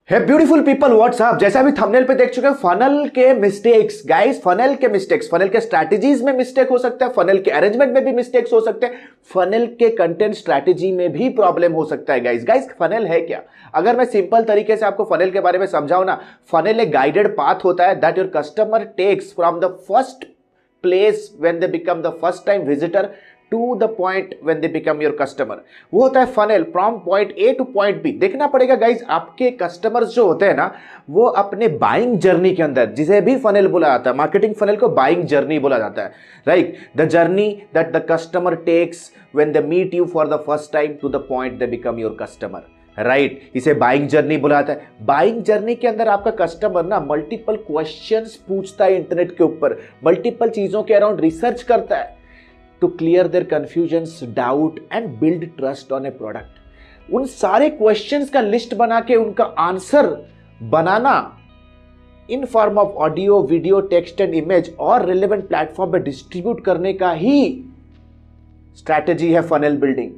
हे beautiful people WhatsApp, जैसा अभी thumbnail पे देख चुके हैं फनल के मिस्टेक्स गाइस, फनल के मिस्टेक्स, फनल के स्ट्रैटेजीज में मिस्टेक हो सकता है, फनल के अरेंजमेंट में भी मिस्टेक्स हो सकते हैं, फनल के कंटेंट स्ट्रैटेजी में भी प्रॉब्लम हो सकता है गाइस। फनल है क्या? अगर मैं सिंपल तरीके से आपको फनल के बारे में समझाऊं ना, फनल एक गाइडेड पाथ होता है that your customer takes from the first place when they become the first time visitor to the point when they become your customer. वो होता है funnel from point A to point B. देखना पड़ेगा guys, आपके customers जो होते हैं ना, वो अपने बाइंग जर्नी के अंदर, जिसे भी फनल बोला जाता है, मार्केटिंग फनल को बाइंग जर्नी बोला जाता है, right? The journey that the customer takes when they meet you for the first time to the point they become your customer, right? इसे बाइंग जर्नी बोला जाता है। बाइंग जर्नी के अंदर आपका कस्टमर ना मल्टीपल क्वेश्चंस पूछता है इंटरनेट के ऊपर, मल्टीपल चीजों के अराउंड रिसर्च करता है to clear their confusions, doubt and build trust on a product। उन सारे क्वेश्चंस का लिस्ट बना के उनका आंसर बनाना in form of audio, video, text and image और रिलेवेंट प्लेटफॉर्म पे डिस्ट्रीब्यूट करने का ही स्ट्रैटेजी है funnel building.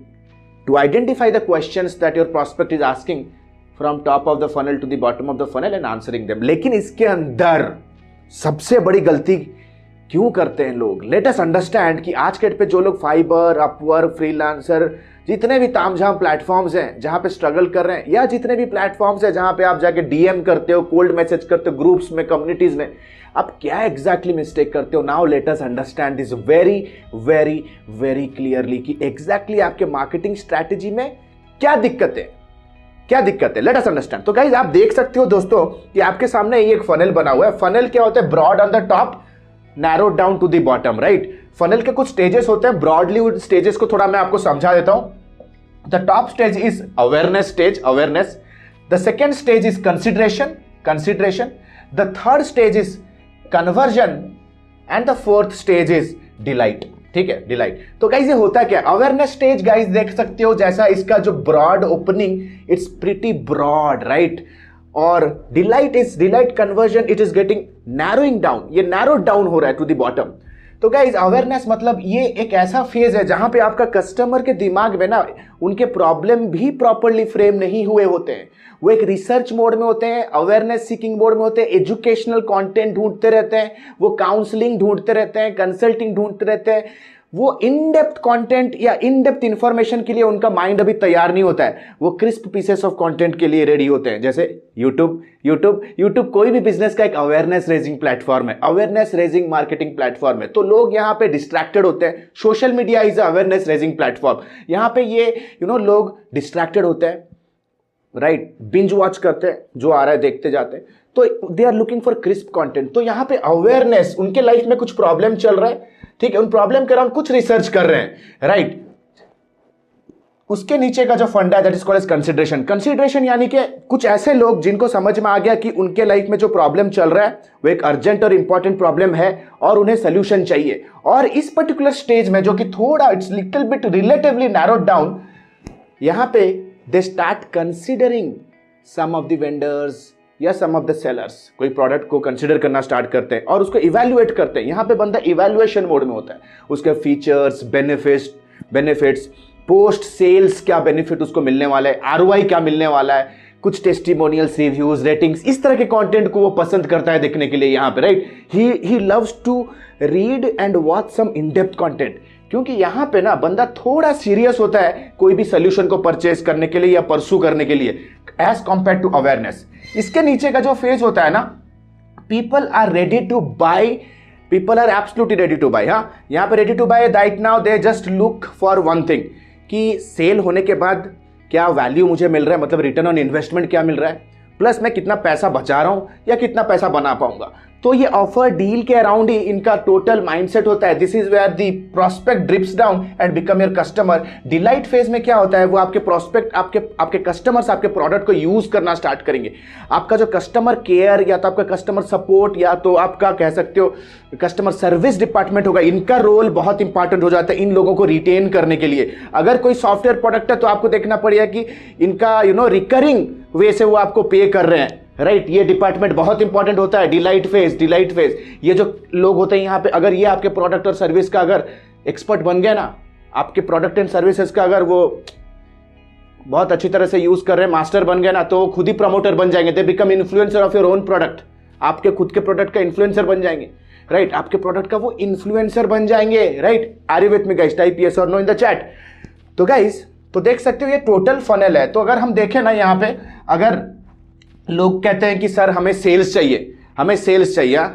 To identify the questions that your prospect is asking from top of the funnel to the bottom of the funnel and answering them. लेकिन इसके अंदर सबसे बड़ी गलती क्यों करते हैं लोग? लेट अस अंडरस्टैंड कि आज के डेट पे जो लोग फाइबर, अपवर्क, फ्रीलांसर, जितने भी तामझाम प्लेटफॉर्म्स हैं जहां पे स्ट्रगल कर रहे हैं, या जितने भी प्लेटफॉर्म्स हैं जहां पे आप जाके डीएम करते हो, कोल्ड मैसेज करते हो ग्रुप्स में, कम्युनिटीज में, आप क्या एग्जैक्टली मिस्टेक करते हो? Now let us understand this very very very clearly कि एग्जैक्टली आपके मार्केटिंग स्ट्रैटेजी में क्या दिक्कत है। Let us understand. तो गाइस, आप देख सकते हो दोस्तों कि आपके सामने ये एक फनल बना हुआ है। फनल क्या होता है? Broad on the top, narrow down to the bottom, right? Funnel के कुछ स्टेजेस होते हैं। ब्रॉडली उन स्टेजेस को थोड़ा मैं आपको समझा देता हूं। The top stage is awareness stage, awareness. The second stage is consideration. The third stage is conversion and the fourth stage is delight. ठीक है, डिलाइट। तो गाइस ये होता क्या? अवेयरनेस स्टेज गाइस देख सकते हो, जैसा इसका जो broad opening, it's pretty broad, right? और delight conversion, it is getting narrowing down, ये नैरो डाउन हो रहा है टू द बॉटम। तो गाइज अवेयरनेस मतलब ये एक ऐसा फेज है जहां पे आपका कस्टमर के दिमाग में ना उनके प्रॉब्लम भी प्रॉपरली फ्रेम नहीं हुए होते हैं। वो एक रिसर्च मोड में होते हैं, अवेयरनेस सीकिंग मोड में होते हैं, एजुकेशनल कंटेंट ढूंढते रहते हैं, वो काउंसलिंग ढूंढते रहते हैं, कंसल्टिंग ढूंढते रहते हैं। वो इन डेप्थ कंटेंट या इन डेप्थ इंफॉर्मेशन के लिए उनका माइंड अभी तैयार नहीं होता है। वो क्रिस्प पीसेस ऑफ कंटेंट के लिए रेडी होते हैं। जैसे यूट्यूब कोई भी बिजनेस का एक अवेयरनेस रेजिंग प्लेटफॉर्म है, अवेयरनेस रेजिंग मार्केटिंग प्लेटफॉर्म है। तो लोग यहाँ पे डिस्ट्रैक्टेड होते हैं। Social media is awareness raising platform. यहाँ पे ये लोग डिस्ट्रैक्टेड होते हैं, राइट? बिंज वॉच करते हैं, जो आ रहा है देखते जाते हैं। तो they are looking for crisp content. तो यहाँ पे अवेयरनेस, उनके लाइफ में कुछ प्रॉब्लम चल रहा है, ठीक है, उन प्रॉब्लम के अराउंड कुछ रिसर्च कर रहे हैं, राइट? उसके नीचे का जो फंडा है that is called as consideration यानी कि कुछ ऐसे लोग जिनको समझ में आ गया कि उनके लाइफ में जो प्रॉब्लम चल रहा है वो एक अर्जेंट और इंपॉर्टेंट प्रॉब्लम है और उन्हें सोल्यूशन चाहिए। और इस पर्टिकुलर स्टेज में, जो कि थोड़ा it's little bit relatively narrowed down, यहां पे they start considering some of the vendors या सम ऑफ द सेलर्स। कोई प्रोडक्ट को कंसिडर करना स्टार्ट करते हैं और उसको इवैल्यूएट करते हैं। यहां पे बंदा इवैल्यूएशन मोड में होता है। उसके फीचर्स, बेनिफिट्स, पोस्ट सेल्स क्या बेनिफिट उसको मिलने वाला है, आरओआई क्या मिलने वाला है, कुछ टेस्टिमोनियल्स, रिव्यूज, रेटिंग्स, इस तरह के कंटेंट को वो पसंद करता है देखने के लिए यहाँ पे, right? He loves to read and watch some in depth content, क्योंकि यहाँ पे ना बंदा थोड़ा सीरियस होता है कोई भी सोल्यूशन को परचेज करने के लिए या परसू करने के लिए, एज कंपेयर टू अवेयरनेस। इसके नीचे का जो फेज होता है ना, people are ready to buy, people are absolutely ready to buy. हाँ, यहाँ पे ready to buy right now, they just look for one thing कि सेल होने के बाद क्या वैल्यू मुझे मिल रहा है, मतलब रिटर्न ऑन इन्वेस्टमेंट क्या मिल रहा है, प्लस मैं कितना पैसा बचा रहा हूं या कितना पैसा बना पाऊंगा। तो ये ऑफर डील के अराउंड ही इनका टोटल माइंडसेट होता है। This is where the prospect drips down and become your customer. Delight phase में क्या होता है, वो आपके प्रोस्पेक्ट, आपके कस्टमर्स आपके प्रोडक्ट को यूज करना स्टार्ट करेंगे। आपका जो कस्टमर केयर या तो आपका कस्टमर सपोर्ट या तो आपका कह सकते हो कस्टमर सर्विस डिपार्टमेंट होगा, इनका रोल बहुत इंपॉर्टेंट हो जाता है इन लोगों को रिटेन करने के लिए। अगर कोई सॉफ्टवेयर प्रोडक्ट है तो आपको देखना पड़ेगा कि इनका रिकरिंग वे से वो आपको पे कर रहे हैं, राइट? ये डिपार्टमेंट बहुत इंपॉर्टेंट होता है। डिलाइट फेज, ये जो लोग होते हैं यहाँ पे, अगर ये आपके प्रोडक्ट और सर्विस का अगर एक्सपर्ट बन गए ना, आपके प्रोडक्ट एंड सर्विसेज का अगर वो बहुत अच्छी तरह से यूज कर रहे हैं, मास्टर बन गए ना, तो वो खुद ही प्रमोटर बन जाएंगे, they become influencer of your own product. आपके खुद के प्रोडक्ट का इन्फ्लुएंसर बन जाएंगे, राइट? आपके प्रोडक्ट का वो इन्फ्लुएंसर बन जाएंगे, right? Are you with me guys? Type yes और नो इन द चैट। तो गाइस, तो देख सकते हो ये टोटल फनल है। तो अगर हम देखें ना यहाँ पे, अगर लोग कहते हैं कि सर हमें सेल्स चाहिए, हमें सेल्स चाहिए,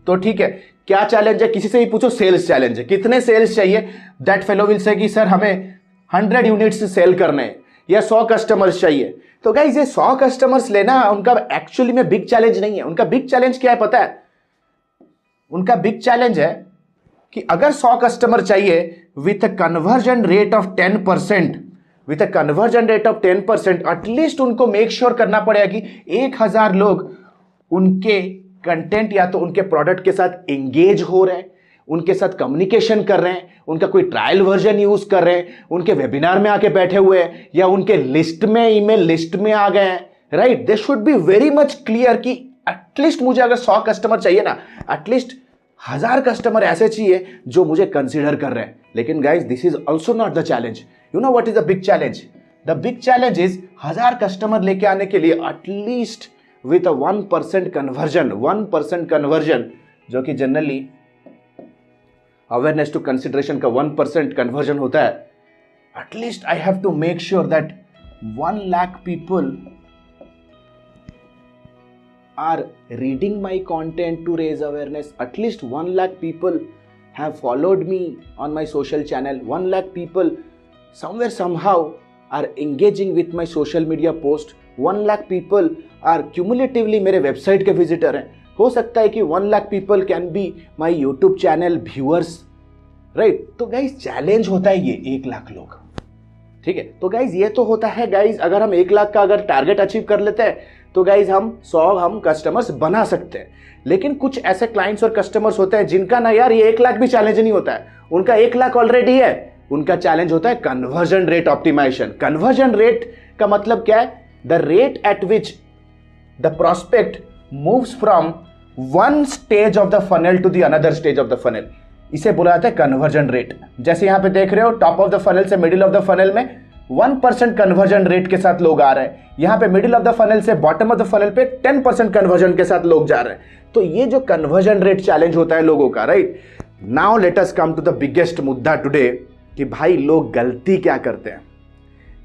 तो ठीक है, क्या चैलेंज है? किसी से भी पूछो, सेल्स चैलेंज है, कितने सेल्स चाहिए? दैट फेलो विल से कि सर हमें 100 यूनिट्स सेल करने हैं या 100 कस्टमर्स चाहिए। तो गाइस, ये 100 कस्टमर्स लेना उनका एक्चुअली में बिग चैलेंज नहीं है। उनका बिग चैलेंज क्या है पता है? उनका बिग चैलेंज है कि अगर 100 कस्टमर चाहिए with a conversion rate of 10%, with a conversion rate of 10%, at least उनको मेक श्योर करना पड़ेगा कि 1000 लोग उनके कंटेंट या तो उनके प्रोडक्ट के साथ एंगेज हो रहे हैं, उनके साथ कम्युनिकेशन कर रहे हैं, उनका कोई ट्रायल वर्जन यूज कर रहे हैं, उनके वेबिनार में आके बैठे हुए हैं, या उनके लिस्ट में, ईमेल लिस्ट में आ गए हैं, right? They should be very much clear कि एटलीस्ट मुझे अगर 100 कस्टमर चाहिए ना, एटलीस्ट 1000 कस्टमर ऐसे चाहिए जो मुझे कंसिडर कर रहे हैं। लेकिन guys, this is also not the challenge. You know what is the big challenge? The big challenge is 1000 customer लेके आने के लिए at least with a 1% conversion, 1% conversion, जो कि जनरली अवेयरनेस टू कंसिडरेशन का 1% कन्वर्जन होता है। At least I have to make sure that 1 lakh people are reading my content to raise awareness. At least 1 lakh people have followed me on my social channel. 1 lakh people somewhere somehow are engaging with my social media post. 1 lakh people are cumulatively मेरे website के visitor हैं। हो सकता है कि 1 lakh people can be my YouTube channel viewers, right? तो guys, challenge होता है ये 1 लाख लोग, ठीक है? तो गाइज, ये तो होता है गाइज, अगर हम 1 लाख का अगर टारगेट अचीव कर लेते हैं तो गाइज हम 100 कस्टमर्स बना सकते हैं। लेकिन कुछ ऐसे क्लाइंट्स और कस्टमर्स होते हैं जिनका ना यार ये 1 लाख भी चैलेंज नहीं होता है, उनका 1 लाख ऑलरेडी है, उनका चैलेंज होता है conversion rate optimization. Conversion rate का मतलब क्या है? The rate at which the prospect moves from one stage of the funnel to the another stage of the funnel, इसे बोला जाता है कन्वर्जन रेट। जैसे यहां पे देख रहे हो, टॉप ऑफ द फनल से मिडिल ऑफ द फनल में 1% कन्वर्जन रेट के साथ लोग आ रहे हैं, यहां पे मिडिल ऑफ द फनल से बॉटम ऑफ द फनल पे 10% कन्वर्जन के साथ लोग जा रहे हैं। तो ये जो कन्वर्जन रेट चैलेंज होता है लोगों का, right? Now let us come to the biggest मुद्दा टुडे, कि भाई लोग गलती क्या करते हैं।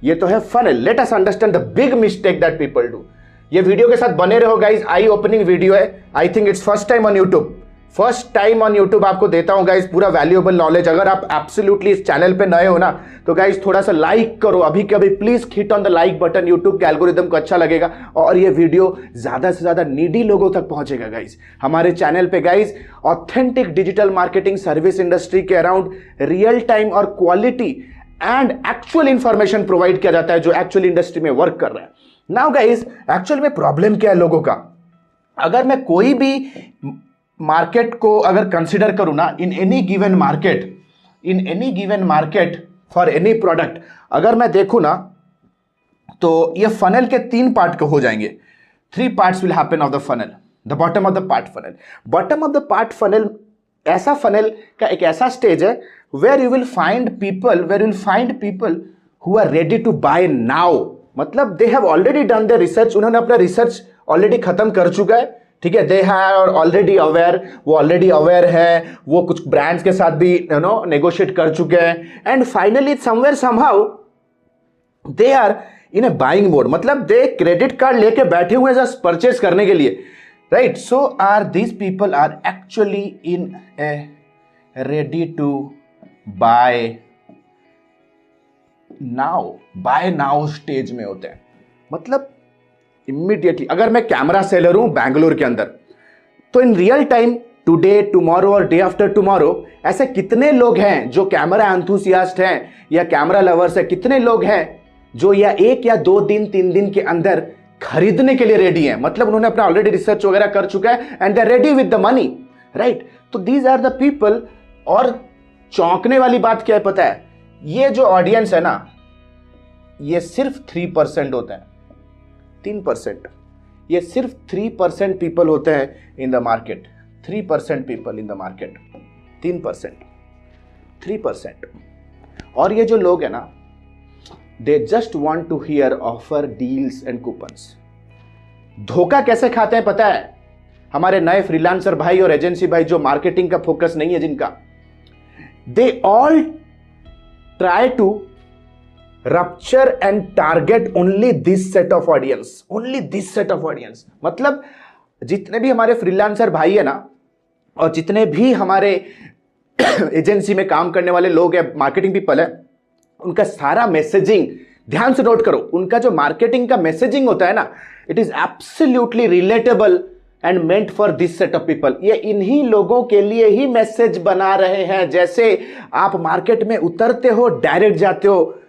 ये तो है funnel, let us understand the big mistake that people do. ये वीडियो के साथ बने रहो गाइज, आई ओपनिंग वीडियो है, I think it's first time on YouTube, first time on YouTube आपको देता हूं गाइज पूरा वैल्यूएबल नॉलेज। अगर आप एब्सोल्युटली इस चैनल पे नए हो ना, तो गाइज थोड़ा सा लाइक करो अभी कभी, please hit on the like button, YouTube के एल्गोरिदम को अच्छा लगेगा और ये वीडियो ज्यादा से ज्यादा नीडी लोगों तक पहुंचेगा गाइज। हमारे चैनल पे guys authentic digital marketing service industry के अराउंड रियल टाइम और quality and actual information provide किया जाता है जो एक्चुअल इंडस्ट्री में वर्क कर रहा है। नाउ गाइज, एक्चुअल में प्रॉब्लम क्या है लोगों का? अगर मैं कोई भी मार्केट को अगर कंसिडर करूं ना, in any given market for any product, अगर मैं देखूं ना, तो ये फनल के 3 पार्ट हो जाएंगे। 3 parts will happen of the funnel. The bottom of the part funnel, bottom of the part funnel ऐसा फनल का एक ऐसा स्टेज है where you will find people who are ready to buy now. मतलब they have already done the research, उन्होंने अपना research already खत्म कर चुका है, ठीक है? दे आर ऑलरेडी अवेयर, वो ऑलरेडी अवेयर है, वो कुछ ब्रांड्स के साथ भी नेगोशिएट कर चुके हैं, and finally somewhere somehow they are in a buying mode. मतलब दे क्रेडिट कार्ड लेके बैठे हुए जस्ट परचेज करने के लिए, right? So are these people are actually in a ready to buy now stage में होते हैं। मतलब इमीडिएटली, अगर मैं कैमरा सेलर हूं बैंगलोर के अंदर, तो in real time today, tomorrow और डे आफ्टर टुमारो ऐसे कितने लोग हैं जो कैमरा एंथुसियास्ट हैं या कैमरा लवर्स है, कितने लोग हैं जो या 1 या 2 दिन 3 दिन के अंदर खरीदने के लिए रेडी हैं? मतलब उन्होंने अपना ऑलरेडी रिसर्च वगैरह कर चुका है and they are ready with the money, right? तो दीज आर द पीपल। और चौंकने वाली बात क्या है पता है? ये जो ऑडियंस है ना, ये सिर्फ 3% होते हैं, 3%। ये सिर्फ 3% पीपल होते हैं in the market, 3% people in the market, 3%। और ये जो लोग हैं ना, they just want to hear offer, deals and coupons. धोखा कैसे खाते हैं पता है? हमारे नए फ्रीलांसर भाई और एजेंसी भाई जो मार्केटिंग का फोकस नहीं है जिनका, they all try to rupture and target only this set of audience, only this set of audience. मतलब जितने भी हमारे फ्रीलांसर भाई है ना, और जितने भी हमारे एजेंसी में काम करने वाले लोग हैं, मार्केटिंग पीपल है, उनका सारा मैसेजिंग, ध्यान से नोट करो, उनका जो मार्केटिंग का मैसेजिंग होता है ना, it is absolutely relatable and meant for this set of people. ये इन्हीं लोगों के लिए ही मैसेज बना रहे हैं। जैसे आप मार्केट में उतरते हो, डायरेक्ट जाते हो,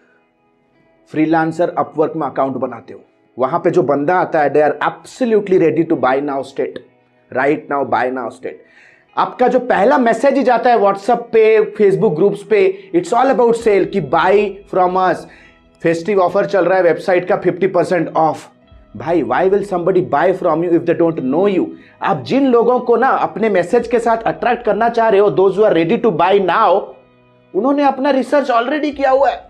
फ्रीलांसर अपवर्क में अकाउंट बनाते हो, वहां पे जो बंदा आता है, they are absolutely ready to buy now state, right now, buy now state. आपका जो पहला मैसेज ही जाता है व्हाट्सएप पे, फेसबुक ग्रुप्स पे, इट्स ऑल अबाउट सेल, कि buy from us, festive offer चल रहा है वेबसाइट का 50% ऑफ। भाई, why will somebody buy from you if they don't know you? आप जिन लोगों को ना अपने मैसेज के साथ अट्रैक्ट करना चाह रहे हो, those who are ready to buy now, उन्होंने अपना रिसर्च ऑलरेडी किया हुआ है,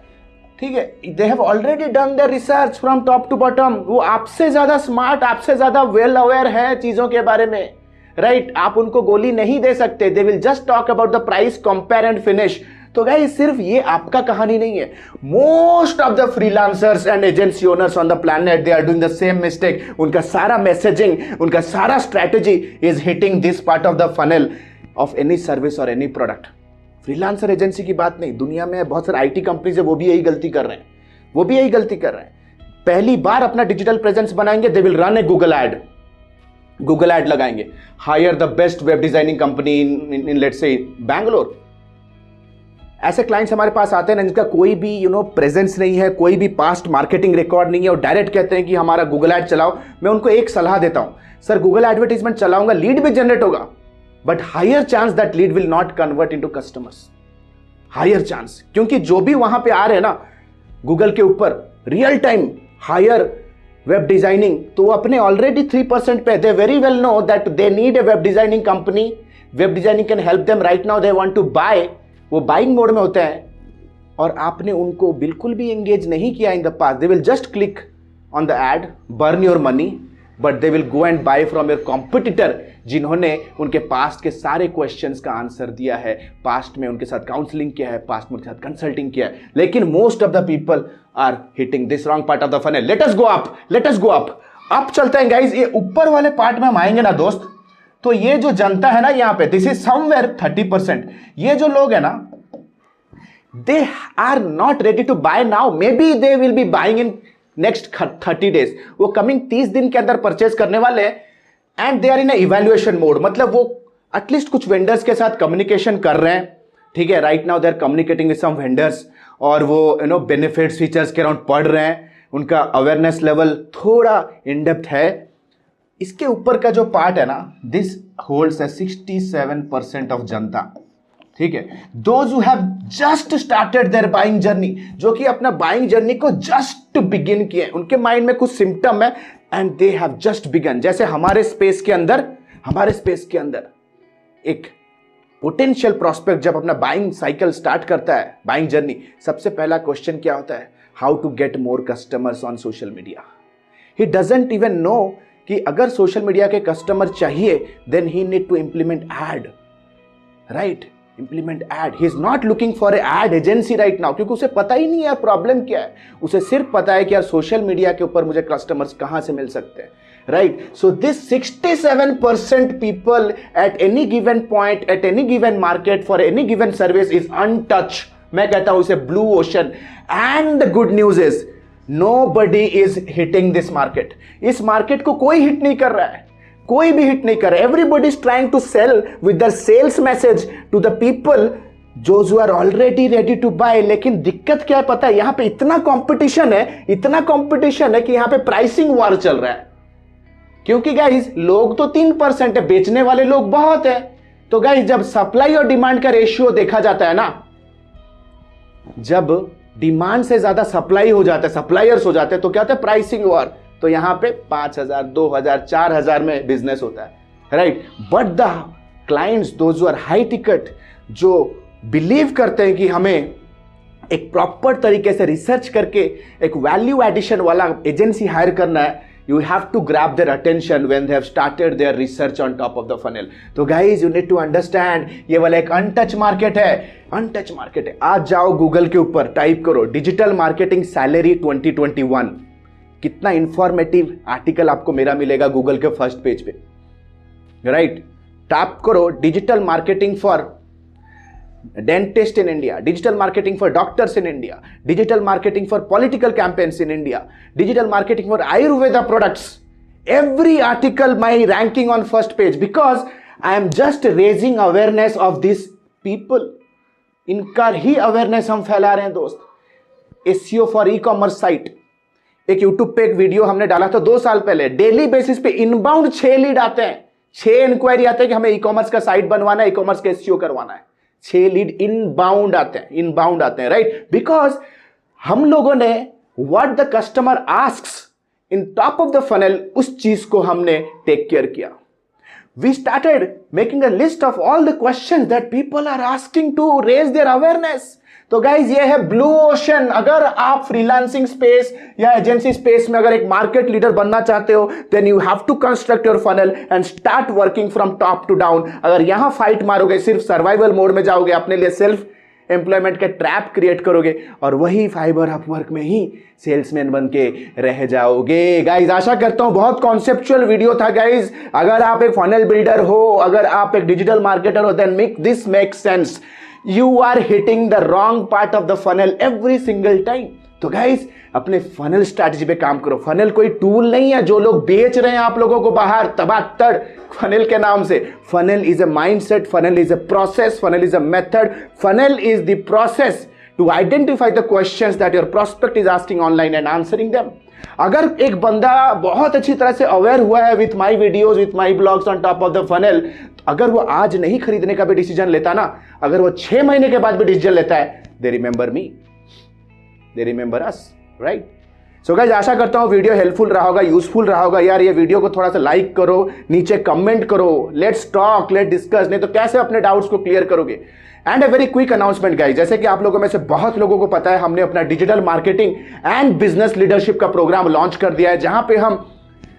ठीक है? They have already done their research from top to bottom. वो आपसे ज्यादा स्मार्ट, आपसे ज्यादा वेल अवेयर है चीजों के बारे में, राइट? आप उनको गोली नहीं दे सकते। They will just talk about the price, compare and finish. तो गाइस, सिर्फ ये आपका कहानी नहीं है, most of the freelancers and agency owners on the planet, they are doing the same mistake. उनका सारा मैसेजिंग, उनका सारा strategy is hitting this part of the funnel of any service और एनी प्रोडक्ट। फ्रीलांसर एजेंसी की बात नहीं, दुनिया में बहुत सारे आईटी कंपनीज है, वो भी यही गलती कर रहे हैं, वो भी यही गलती कर रहे हैं। पहली बार अपना डिजिटल प्रेजेंस बनाएंगे, they will run a Google ad, Google ad लगाएंगे, hire the best web designing company in let's say Bangalore. ऐसे क्लाइंट्स हमारे पास आते हैं ना, जिनका कोई भी प्रेजेंस नहीं है, कोई भी पास्ट मार्केटिंग रिकॉर्ड नहीं है, और डायरेक्ट कहते हैं कि हमारा गूगल एड चलाओ। मैं उनको एक सलाह देता हूं, सर गूगल एडवर्टाइजमेंट चलाऊंगा, लीड भी जनरेट होगा, but higher chance that lead will not convert into customers, higher chance. क्योंकि जो भी वहां पे आ रहे हैं ना गूगल के ऊपर, real time hire web designing, तो वो अपने ऑलरेडी 3% पे, they very well know that they need a web designing company, web designing can help them right now, they want to buy, वो बाइंग मोड में होते हैं, और आपने उनको बिल्कुल भी एंगेज नहीं किया in the past. They will just click on the ad, burn your money, but they will go and buy from your competitor, जिन्होंने उनके पास्ट के सारे क्वेश्चंस का आंसर दिया है, पास्ट में उनके साथ काउंसलिंग किया है, पास्ट में उनके साथ कंसल्टिंग किया है। लेकिन most of the people are hitting this wrong part of the funnel. Let us go up, let us go up. अब चलते हैं गाइस, ये ऊपर वाले पार्ट में हम आएंगे ना दोस्त, तो ये जो जनता है ना यहाँ पे, दिस इज समवेयर 30%। ये जो लोग है ना, they are not ready to buy now, maybe they will be buying in next 30 days. वो कमिंग 30 दिन के अंदर परचेज करने वाले हैं, and they are in evaluation mode. मतलब वो एटलीस्ट कुछ वेंडर्स के साथ कम्युनिकेशन कर रहे हैं, ठीक है? Right now they are communicating with some vendors, और वो बेनिफिट्स फीचर्स के अराउंड पढ़ रहे हैं, उनका अवेयरनेस लेवल थोड़ा इन डेप्थ है। इसके ऊपर का जो पार्ट है ना, दिस होल्ड्स है 67% ऑफ जनता, ठीक है? Those who have just started their buying journey, जो कि अपना बाइंग जर्नी को जस्ट बिगिन किए, उनके माइंड में कुछ सिम्टम है and they have just begun. जैसे हमारे स्पेस के अंदर एक पोटेंशियल प्रोस्पेक्ट जब अपना बाइंग साइकिल स्टार्ट करता है, बाइंग जर्नी, सबसे पहला क्वेश्चन क्या होता है? How to get more customers on social media. He doesn't even know कि अगर सोशल मीडिया के कस्टमर चाहिए, then he need to implement ad, right? Implement ad. He is not looking for a ad agency right now, क्योंकि उसे पता ही नहीं यार problem क्या है। उसे सिर्फ पता है कि यार सोशल मीडिया के ऊपर मुझे कस्टमर्स कहां से मिल सकते हैं, right? So this 67% people at any given point, at any given market, for any given service is untouch. मैं कहता हूं इसे blue ocean. And the good news is nobody is hitting this market. इस मार्केट को कोई hit नहीं कर रहा है, कोई भी हिट नहीं कर रहा है। Everybody is trying to sell with the sales message to the people जो are already ready to buy. लेकिन दिक्कत क्या है पता है? यहां पे इतना कंपटीशन है कि यहां पे प्राइसिंग वॉर चल रहा है। क्योंकि गाइस लोग तो 3% है, बेचने वाले लोग बहुत है। तो गाइस जब सप्लाई और डिमांड का रेशियो देखा जाता है ना, जब डिमांड से ज्यादा सप्लाई हो जाता है, सप्लायर्स हो जाते हैं, तो क्या होता है? Pricing war. तो यहां पे 5,000, 2,000, 4,000 में बिजनेस होता है, right? But the clients those are high ticket, जो बिलीव करते हैं कि हमें एक प्रॉपर तरीके से रिसर्च करके एक वैल्यू एडिशन वाला एजेंसी हायर करना है, you have to grab their attention when they have started their research on top of the funnel. तो guys you need to understand ये वाला एक अनटच मार्केट है, अनटच मार्केट है। आज जाओ गूगल के ऊपर टाइप करो डिजिटल मार्केटिंग सैलरी 2021, कितना इंफॉर्मेटिव आर्टिकल आपको मेरा मिलेगा गूगल के फर्स्ट पेज पे, राइट। टाइप करो digital marketing for dentist in India, digital marketing for doctors in India, digital marketing for political campaigns in India, digital marketing for Ayurveda products. Every article my ranking on first page because I am just raising awareness of these people. इनका ही awareness हम फैला रहे हैं दोस्त। SEO for e commerce site, एक YouTube पे एक video हमने डाला था 2 साल पहले। डेली बेसिस पे इनबाउंड 6 लीड आते हैं, 6 इंक्वायरी आते हैं कि हमें ई कॉमर्स का साइट बनवाना है, ई कॉमर्स का SEO करवाना है। 6 लीड इनबाउंड आते हैं, इनबाउंड आते हैं, राइट। बिकॉज हम लोगों ने what the customer asks in top of the funnel, उस चीज को हमने टेक केयर किया। We started making a list of all the questions that people are asking to raise their awareness. तो गाइज ये है ब्लू ओशन। अगर आप फ्रीलांसिंग स्पेस या एजेंसी स्पेस में अगर एक मार्केट लीडर बनना चाहते हो, then you have to construct your funnel and start working from top to down. अगर यहां फाइट मारोगे, सिर्फ सर्वाइवल मोड में जाओगे, अपने लिए सेल्फ एम्प्लॉयमेंट का ट्रैप क्रिएट करोगे और वही फाइबर अपवर्क में ही सेल्समैन बन के रह जाओगे। गाइज आशा करता हूं बहुत कॉन्सेप्चुअल वीडियो था गाइज। अगर आप एक फनल बिल्डर हो, अगर आप एक डिजिटल मार्केटर हो, then this makes sense. You are hitting the wrong part of the funnel every single time. तो गाइज अपने फनल स्ट्रैटेजी पे काम करो। फनल कोई टूल नहीं है जो लोग बेच रहे हैं आप लोगों को बाहर तबातड़ फनल के नाम से। Funnel is a mindset, funnel is a process, funnel is a method, funnel is the process to identify the questions that your prospect is asking online and answering them. अगर एक बंदा बहुत अच्छी तरह से अवेयर हुआ है with my videos, with my blogs on top of the funnel, अगर वो आज नहीं खरीदने का भी डिसीजन लेता ना, अगर वो 6 महीने के बाद भी डिसीजन लेता है, they remember me, they remember us, right. So guys आशा करता हूं वीडियो हेल्पफुल रहा होगा, यूजफुल रहा होगा। यार ये वीडियो को थोड़ा सा लाइक करो, नीचे कमेंट करो, लेट्स टॉक, लेट्स डिस्कस। नहीं तो कैसे अपने डाउट्स को क्लियर करोगे। And a very quick announcement guys, जैसे कि आप लोगों में से बहुत लोगों को पता है, हमने अपना digital marketing and business leadership का प्रोग्राम लॉन्च कर दिया है, जहां पे हम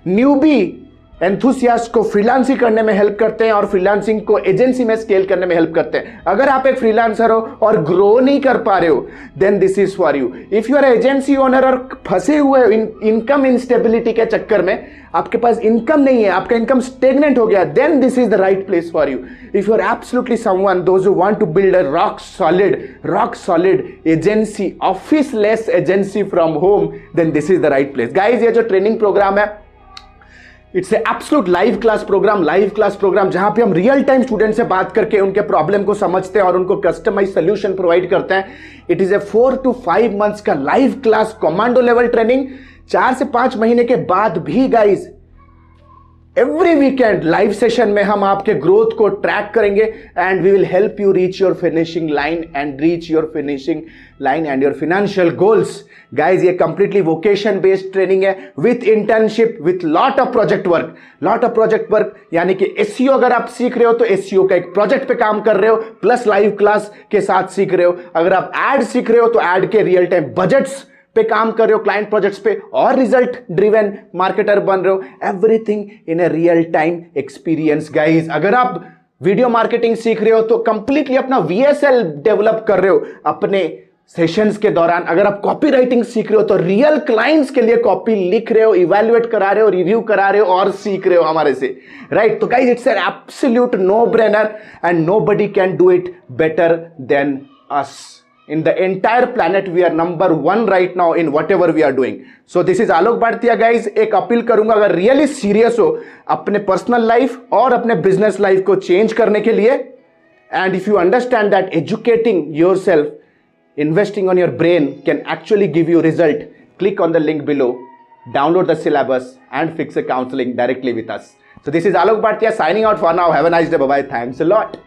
न्यूबी एंथुसियास्ट को फ्रीलांसिंग करने में हेल्प करते हैं और फ्रीलांसिंग को एजेंसी में स्केल करने में हेल्प करते हैं। अगर आप एक फ्रीलांसर हो और ग्रो नहीं कर पा रहे हो, then this is for you. If you are agency owner और फंसे हुए इनकम इंस्टेबिलिटी के चक्कर में, आपके पास इनकम नहीं है, आपका इनकम स्टेगनेंट हो गया, then this is the right place for you. If you are absolutely someone those who want to build a rock solid agency, office less agency from home, then this is the right place. Guys ये जो training program है, it's a absolute live class program जहां पे हम real time student से बात करके उनके प्रॉब्लम को समझते हैं और उनको कस्टमाइज सोल्यूशन प्रोवाइड करते हैं। It is a 4 to 5 months का live class commando level training. 4 से 5 महीने के बाद भी guys every weekend live session में हम आपके ग्रोथ को ट्रैक करेंगे and we will help you reach your finishing line and your financial goals. Guys ये कंप्लीटली वोकेशन बेस्ड ट्रेनिंग है with internship, with lot of project work. यानी कि SEO अगर आप सीख रहे हो तो SEO का एक प्रोजेक्ट पे काम कर रहे हो, प्लस लाइव क्लास के साथ सीख रहे हो। अगर आप एड सीख रहे हो तो एड के रियल टाइम बजट्स पे काम कर रहे हो, क्लाइंट प्रोजेक्ट्स पे, और रिजल्ट ड्रिवन मार्केटर बन रहे हो। Everything in a real time experience guys. अगर आप वीडियो मार्केटिंग सीख रहे हो तो कंप्लीटली अपना VSL डेवलप कर रहे हो अपने सेशंस के दौरान। अगर आप कॉपी राइटिंग सीख रहे हो तो रियल क्लाइंट्स के लिए कॉपी लिख रहे हो, इवैल्यूएट करा रहे हो, रिव्यू करा रहे हो और सीख रहे हो हमारे से, राइट। तो guys it's an absolute no brainer and nobody can do it better than us. In the entire planet, we are number 1 right now in whatever we are doing. So this is Alok Bhartiya guys। एक appeal करूंगा, अगर really serious हो अपने personal life और अपने business life को change करने के लिए, and if you understand that educating your self, investing on your brain can actually give you result, click on the link below, download the syllabus and fix a counseling directly with us. So this is Alok Bhatia signing out for now. Have a nice day. Bye bye. Thanks a lot.